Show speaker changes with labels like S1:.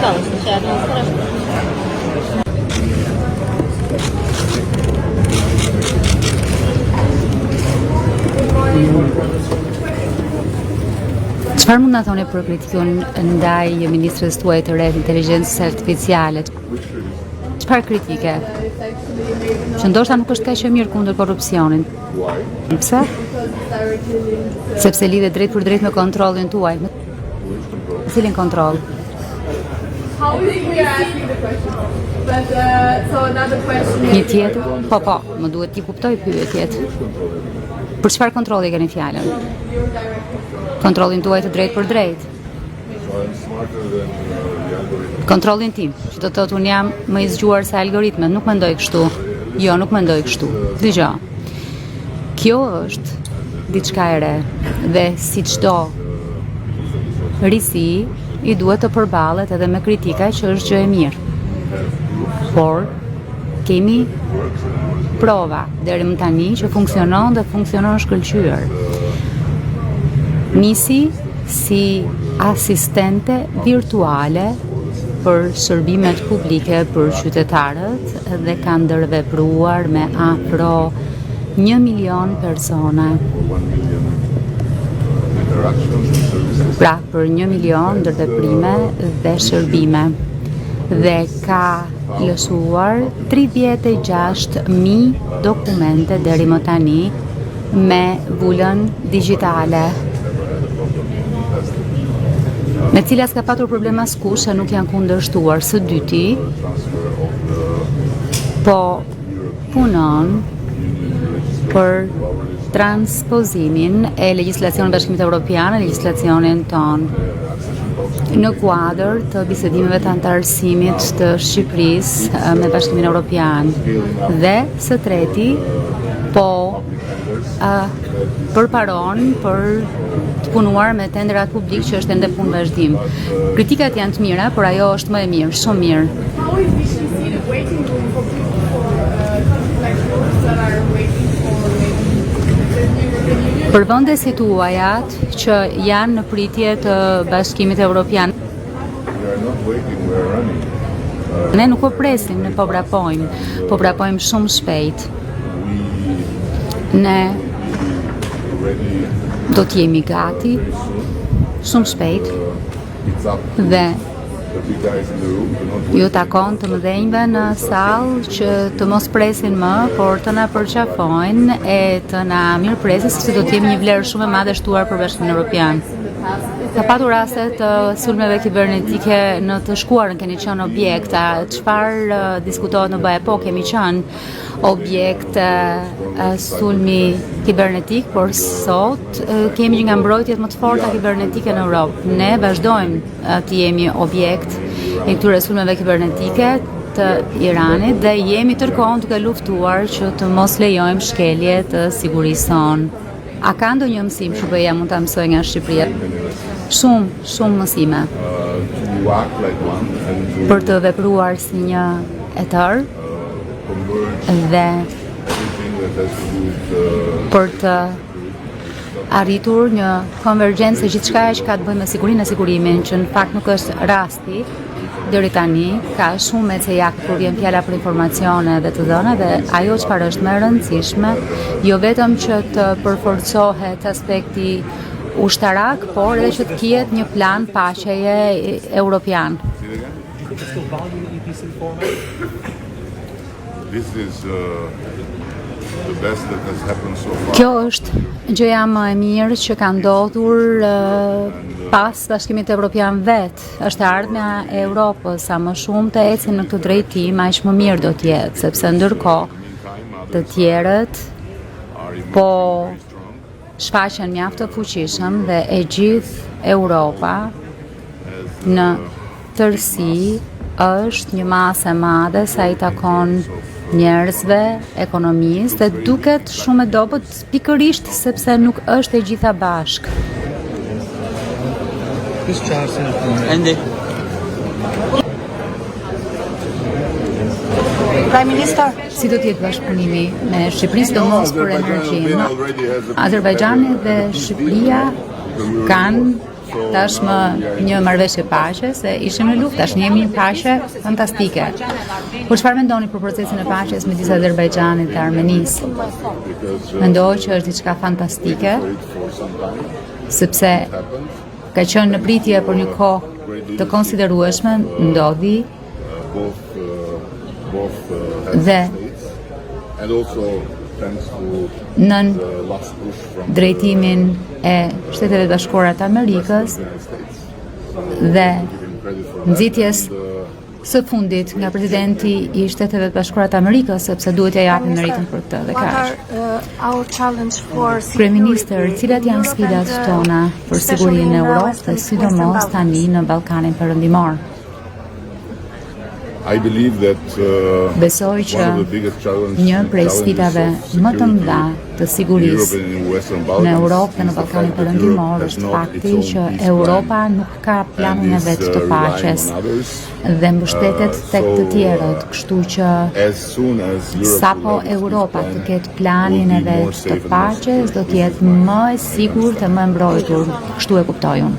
S1: Pожалуйста, сядем, хорошо.
S2: Çfarë mund na thoni për kritikën ndaj ministrës tuaj të re të inteligjencës artificiale? Çfarë kritike? Që ndoshta nuk është kaq e mirë kundër korrupsionit. Pse? Sepse lidhet drejt për drejt me kontrollin tuaj. Cilin kontroll? Një tjetër? Po, më duhet t'i kuptoj pyetjet. Për çfarë kontrolli keni fjalën? Kontrollin tuaj të drejt për drejt. Kontrollin tim, që do të thotë unë jam më i zgjuar se algoritmet, nuk mendoj kështu. Jo, nuk mendoj kështu. Dgjoj. Kjo është diçka e re dhe si çdo risi i duhet të përballet edhe me kritika që është gjë e mirë. Por kemi prova deri më tani që funksionon dhe funksionon shkëlqyer. Nisi si asistente virtuale për shërbimet publike për qytetarët dhe ka ndërvepruar me afro 1 milion persona. Pra për 1 milion ndërveprime dhe shërbime dhe ka lëshuar 36.000 dokumente deri më tani me vulën digjitale, me cilat ka patur problema askush që nuk janë kundërshtuar. Së dyti, po punon për transpozimin e legjislacionit Bashkimit Evropian në legjislacionin ton në kuadër të bisedimeve të antarësimit të Shqipërisë me Bashkimin Evropian. Dhe së treti, po përparon për të punuar me tenderat publik që është ende punë vazhdim. Kritikat janë të mira, por ajo është më e mirë, shumë mirë. Për vendesit tuajat që janë në pritje të Bashkimit Evropian, ne nuk po presim, ne po vrapojmë shumë shpejt. Ne do t'jemi gati shumë shpejt dhe ju takon të mëdhenjve në sallë që të mos presin më, por të na përqafojnë e të na mirëpresin, sepse do t'jemi një vlerë shumë e madhe shtuar për Bashkimin Evropian. Ka patur raste të sulmeve kibernetike në të shkuarën, keni qenë objekta, çfarë diskutohet në BE? Po, kemi qenë objekt sulmi kibernetik, por sot kemi një nga mbrojtjet më të forta kibernetike në Europë. Ne vazhdojmë të jemi objekt e këtyre sulmeve kibernetike të Iranit dhe jemi tërkohën duke luftuar që të mos lejojmë shkelje të sigurisë sonë. A ka ndonjë mësim që BE mund ta mësoj nga Shqipëria? Shumë mësime. Për të vepruar si një etër dhe për të arritur një konvergjencë gjithçka që ka të bëjë me sigurinë e sigurimin, që në fakt nuk është rasti deri tani, ka shumë me cejak kur vjen fjala për informacione dhe të dhëna, dhe ajo çfarë është më e rëndësishme, jo vetëm që të përforcohet aspekti ushtarak, por edhe që të kihet një plan paqeje europian. Kjo është gjëja më e mirë që ka ndodhur pas Bashkimit Evropian vet. Është ardhmja e Europës, sa më shumë të ecim në këtë drejtim, aq më mirë do të jetë, sepse ndërkohë të tjerët po shfaqen mjaft të fuqishëm dhe e gjithë Europa në tërësi është një masë e madhe sa i takon njerëzve, ekonomisë, dhe duket shumë e dobët pikërisht sepse nuk është e gjitha bashkë. Prime Minister, si do t'jetë bashkëpunimi me Shqipërisë, domos për energjinë? Azerbajxhani dhe Shqipëria kanë tashmë një marrëveshje paqe se ishim në luftë, tashmë jemi në paqe fantastike. Por çfarë mendoni për procesin e paqes midis Azerbajxhanit dhe Armenisë? Mendoj që është diçka fantastike, sepse ka qenë në pritje për një kohë të konsiderueshme, ndodhi dhe nën drejtimin e Shteteve të Bashkuara të Amerikës dhe nxitjes së fundit nga presidenti i Shteteve të Bashkuara të Amerikës, sepse duhet ja japim meritën për këtë dhe kaq. Kryeministër, cilat janë sfidat tona për sigurinë në Europë dhe sidomos tani në Ballkanin Perëndimor? Besoj që një prej sfidave më të mëdha të sigurisë në Europë dhe në Ballkanin Perëndimor është fakti që Europa nuk ka planin e vet të paqes dhe mbështetet tek të tjerët, kështu që sapo Europa të ketë planin e vet të paqes do të jetë më e sigurt dhe më e mbrojtur, kështu e kuptoj unë.